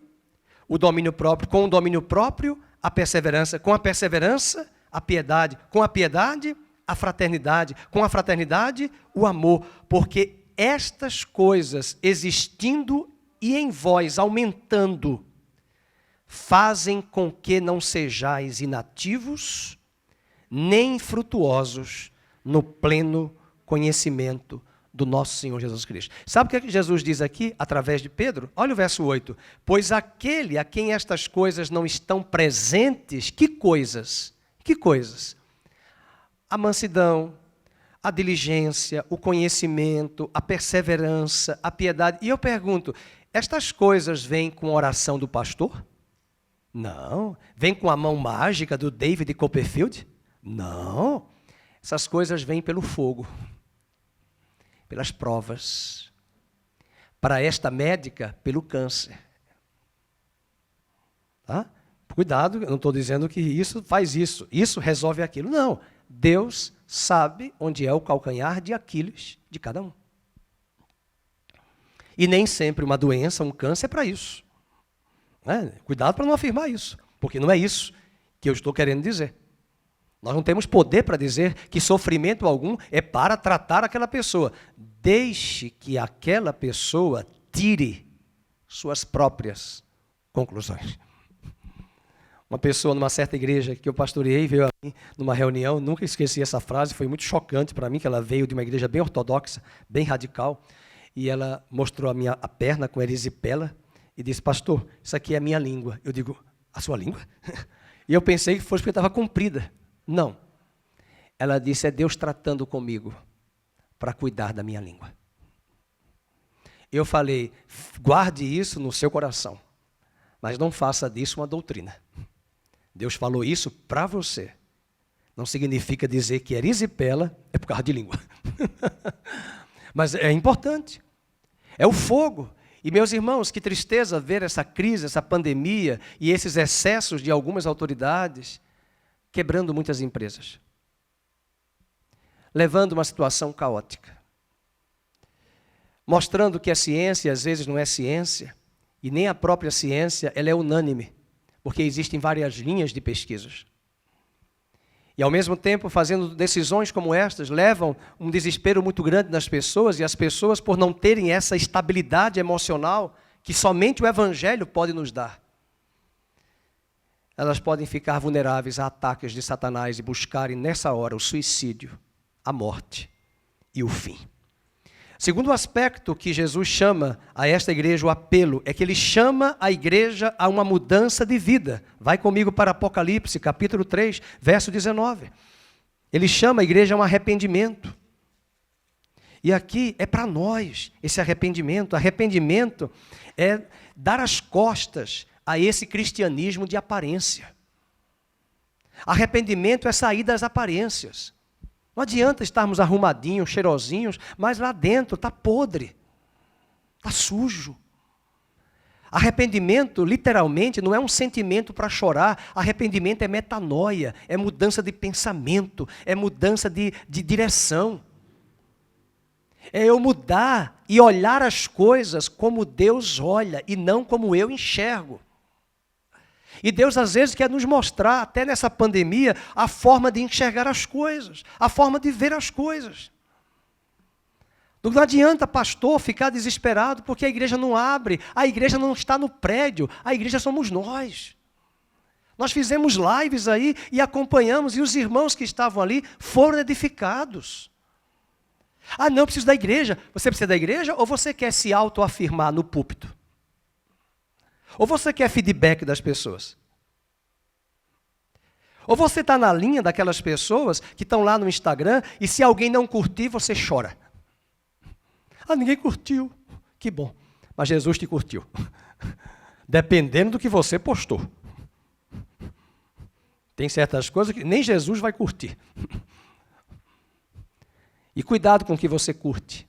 o domínio próprio, com o domínio próprio, a perseverança, com a perseverança, a piedade, com a piedade, a fraternidade, com a fraternidade, o amor, porque estas coisas existindo e em vós aumentando, fazem com que não sejais inativos, nem infrutuosos no pleno conhecimento do nosso Senhor Jesus Cristo. Sabe o que Jesus diz aqui, através de Pedro? Olha o verso 8. Pois aquele a quem estas coisas não estão presentes, que coisas? Que coisas? A mansidão, a diligência, o conhecimento, a perseverança, a piedade. E eu pergunto, estas coisas vêm com a oração do pastor? Não. Vêm com a mão mágica do David Copperfield? Não. Essas coisas vêm pelo fogo, pelas provas. Para esta médica, pelo câncer. Tá? Cuidado, eu não estou dizendo que isso faz isso, isso resolve aquilo. Não. Deus sabe onde é o calcanhar de Aquiles de cada um. E nem sempre uma doença, um câncer é para isso. Né? Cuidado para não afirmar isso, porque não é isso que eu estou querendo dizer. Nós não temos poder para dizer que sofrimento algum é para tratar aquela pessoa. Deixe que aquela pessoa tire suas próprias conclusões. Uma pessoa numa certa igreja que eu pastoreei veio a mim numa reunião, nunca esqueci essa frase, foi muito chocante para mim, que ela veio de uma igreja bem ortodoxa, bem radical, e ela mostrou a perna com erisipela e disse, pastor, isso aqui é a minha língua. Eu digo, a sua língua? E eu pensei que fosse porque estava comprida. Não. Ela disse, é Deus tratando comigo para cuidar da minha língua. Eu falei, guarde isso no seu coração, mas não faça disso uma doutrina. Deus falou isso para você. Não significa dizer que erisipela é por causa de língua. Mas é importante. É o fogo. E, meus irmãos, que tristeza ver essa crise, essa pandemia e esses excessos de algumas autoridades quebrando muitas empresas, levando uma situação caótica, mostrando que a ciência às vezes não é ciência, e nem a própria ciência ela é unânime, porque existem várias linhas de pesquisas. E, ao mesmo tempo, fazendo decisões como estas, levam um desespero muito grande nas pessoas, e as pessoas, por não terem essa estabilidade emocional que somente o Evangelho pode nos dar, elas podem ficar vulneráveis a ataques de Satanás e buscarem, nessa hora, o suicídio, a morte e o fim. Segundo aspecto que Jesus chama a esta igreja, o apelo, é que ele chama a igreja a uma mudança de vida. Vai comigo para Apocalipse, capítulo 3, verso 19. Ele chama a igreja a um arrependimento. E aqui é para nós esse arrependimento. Arrependimento é dar as costas a esse cristianismo de aparência. Arrependimento é sair das aparências. Não adianta estarmos arrumadinhos, cheirosinhos, mas lá dentro está podre, está sujo. Arrependimento, literalmente, não é um sentimento para chorar. Arrependimento é metanoia, é mudança de pensamento, é mudança de direção. É eu mudar e olhar as coisas como Deus olha e não como eu enxergo. E Deus, às vezes, quer nos mostrar, até nessa pandemia, a forma de enxergar as coisas, a forma de ver as coisas. Não adianta, pastor, ficar desesperado porque a igreja não abre, a igreja não está no prédio, a igreja somos nós. Nós fizemos lives aí e acompanhamos, e os irmãos que estavam ali foram edificados. Ah, não, eu preciso da igreja. Você precisa da igreja ou você quer se autoafirmar no púlpito? Ou você quer feedback das pessoas? Ou você está na linha daquelas pessoas que estão lá no Instagram e se alguém não curtir, você chora. Ah, ninguém curtiu. Que bom. Mas Jesus te curtiu. Dependendo do que você postou. Tem certas coisas que nem Jesus vai curtir. E cuidado com o que você curte.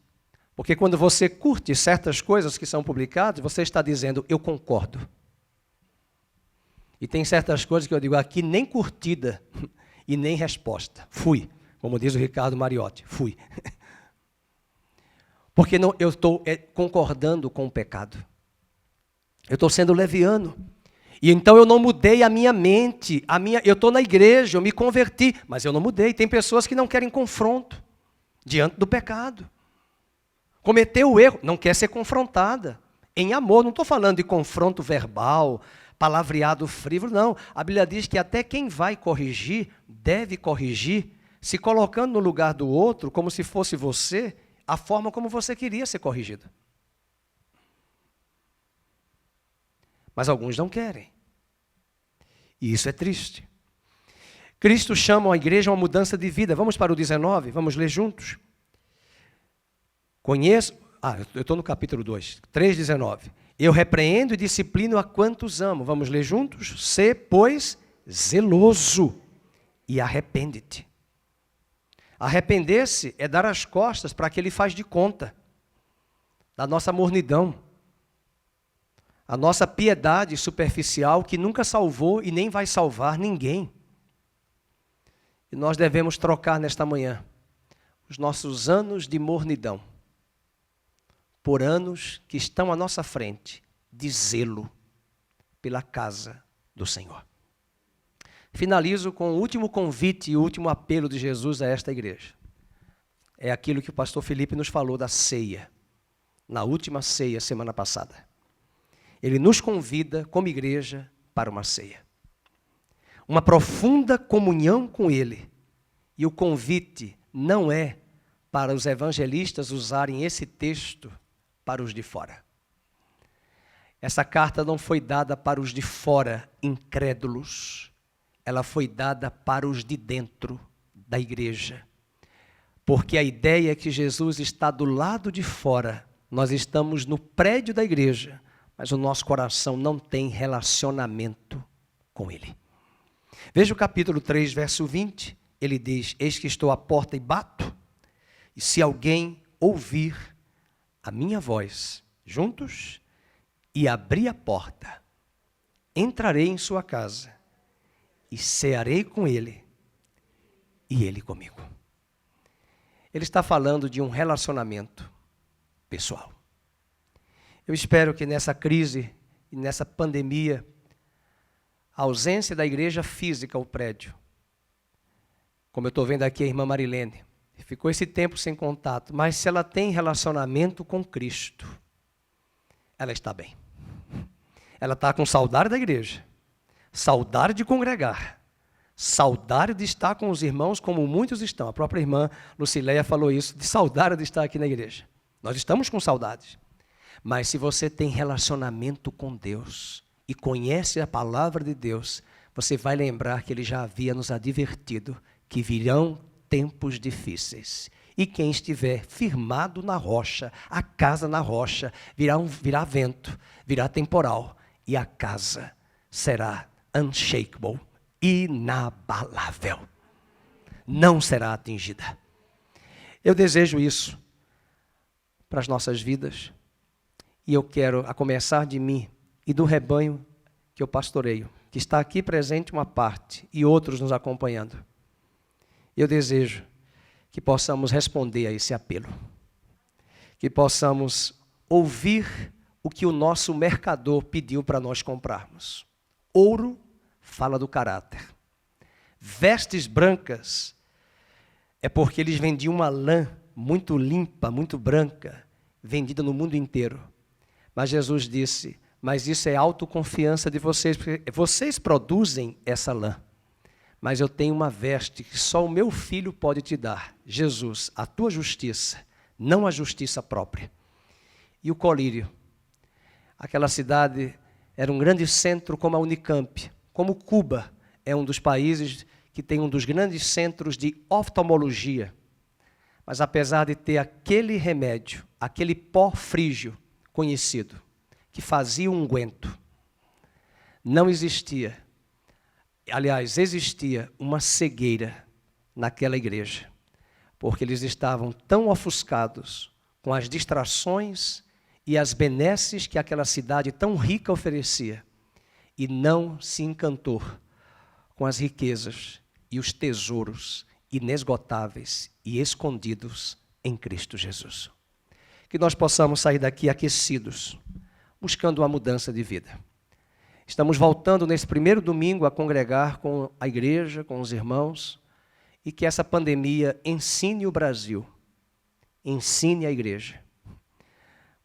Porque quando você curte certas coisas que são publicadas, você está dizendo, eu concordo. E tem certas coisas que eu digo aqui, nem curtida e nem resposta. Fui, como diz o Ricardo Mariotti, fui. Porque não, eu estou concordando com o pecado. Eu estou sendo leviano. E então eu não mudei a minha mente. Eu estou na igreja, eu me converti, mas eu não mudei. Tem pessoas que não querem confronto diante do pecado. Cometeu o erro, não quer ser confrontada. Em amor, não estou falando de confronto verbal, palavreado frívolo, não. A Bíblia diz que até quem vai corrigir, deve corrigir, se colocando no lugar do outro, como se fosse você, a forma como você queria ser corrigido. Mas alguns não querem. E isso é triste. Cristo chama a igreja a uma mudança de vida. Vamos para o 19, vamos ler juntos. Eu estou no capítulo 2, 3,19. Eu repreendo e disciplino a quantos amo. Vamos ler juntos? Sê, pois, zeloso e arrepende-te. Arrepender-se é dar as costas para aquele faz de conta da nossa mornidão, a nossa piedade superficial que nunca salvou e nem vai salvar ninguém. E nós devemos trocar nesta manhã os nossos anos de mornidão por anos que estão à nossa frente de zelo pela casa do Senhor. Finalizo com o último convite e o último apelo de Jesus a esta igreja. É aquilo que o pastor Felipe nos falou da ceia, na última ceia, semana passada. Ele nos convida, como igreja, para uma ceia. Uma profunda comunhão com Ele. E o convite não é para os evangelistas usarem esse texto para os de fora. Essa carta não foi dada para os de fora incrédulos, ela foi dada para os de dentro da igreja. Porque a ideia é que Jesus está do lado de fora, nós estamos no prédio da igreja, mas o nosso coração não tem relacionamento com Ele. Veja o capítulo 3, verso 20. Ele diz: eis que estou à porta e bato, e se alguém ouvir a minha voz, juntos, e abrir a porta, entrarei em sua casa, e cearei com ele, e ele comigo. Ele está falando de um relacionamento pessoal. Eu espero que nessa crise e nessa pandemia, a ausência da igreja física, o prédio, como eu estou vendo aqui a irmã Marilene, ficou esse tempo sem contato, mas se ela tem relacionamento com Cristo, ela está bem. Ela está com saudade da igreja, saudade de congregar, saudade de estar com os irmãos como muitos estão. A própria irmã Lucileia falou isso, de saudade de estar aqui na igreja. Nós estamos com saudades. Mas se você tem relacionamento com Deus e conhece a palavra de Deus, você vai lembrar que Ele já havia nos advertido que virão tempos difíceis. E quem estiver firmado na rocha, a casa na rocha, virá vento, virá temporal, e a casa será unshakable, inabalável. Não será atingida. Eu desejo isso para as nossas vidas. E eu quero, a começar de mim e do rebanho que eu pastoreio, que está aqui presente uma parte e outros nos acompanhando. Eu desejo que possamos responder a esse apelo. Que possamos ouvir o que o nosso mercador pediu para nós comprarmos. Ouro fala do caráter. Vestes brancas é porque eles vendiam uma lã muito limpa, muito branca, vendida no mundo inteiro. Mas Jesus disse, mas isso é autoconfiança de vocês, porque vocês produzem essa lã. Mas eu tenho uma veste que só o meu filho pode te dar. Jesus, a tua justiça, não a justiça própria. E o colírio. Aquela cidade era um grande centro como a Unicamp, como Cuba é um dos países que tem um dos grandes centros de oftalmologia. Mas apesar de ter aquele remédio, aquele pó frígio conhecido, que fazia um unguento, não existia, aliás, existia uma cegueira naquela igreja, porque eles estavam tão ofuscados com as distrações e as benesses que aquela cidade tão rica oferecia, e não se encantou com as riquezas e os tesouros inesgotáveis e escondidos em Cristo Jesus. Que nós possamos sair daqui aquecidos, buscando uma mudança de vida. Estamos voltando nesse primeiro domingo a congregar com a igreja, com os irmãos, e que essa pandemia ensine o Brasil, ensine a igreja.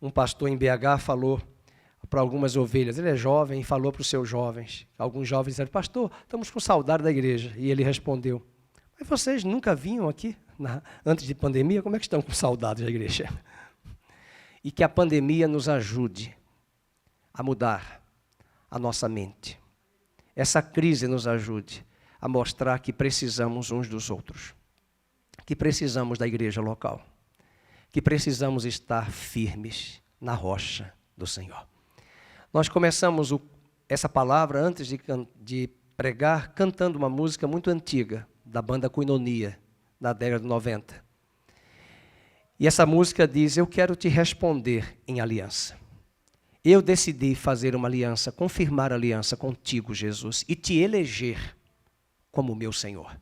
Um pastor em BH falou para algumas ovelhas, ele é jovem, e falou para os seus jovens, alguns jovens disseram, pastor, estamos com saudade da igreja. E ele respondeu, mas vocês nunca vinham aqui, antes de pandemia, como é que estão com saudade da igreja? E que a pandemia nos ajude a mudar a nossa mente. Essa crise nos ajude a mostrar que precisamos uns dos outros, que precisamos da igreja local, que precisamos estar firmes na rocha do Senhor. Nós começamos essa palavra antes de pregar cantando uma música muito antiga da banda Koinonia, da década de 90. E essa música diz, eu quero te responder em aliança. Eu decidi fazer uma aliança, confirmar a aliança contigo, Jesus, e te eleger como meu Senhor.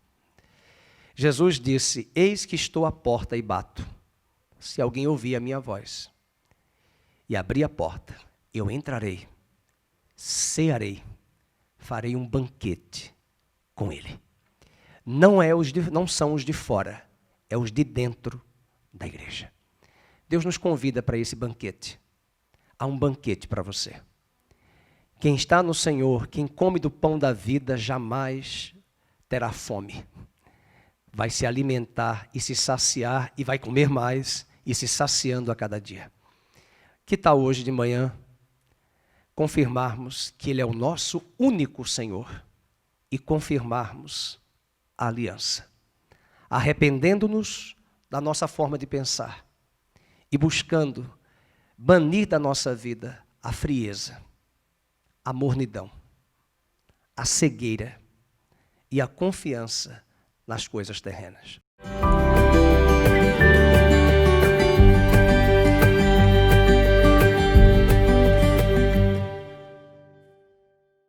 Jesus disse, eis que estou à porta e bato. Se alguém ouvir a minha voz e abrir a porta, eu entrarei, cearei, farei um banquete com ele. Não são os de fora, é os de dentro da igreja. Deus nos convida para esse banquete. Há um banquete para você. Quem está no Senhor, quem come do pão da vida, jamais terá fome. Vai se alimentar e se saciar, e vai comer mais, e se saciando a cada dia. Que tal hoje de manhã confirmarmos que Ele é o nosso único Senhor e confirmarmos a aliança, arrependendo-nos da nossa forma de pensar e buscando banir da nossa vida a frieza, a mornidão, a cegueira e a confiança nas coisas terrenas.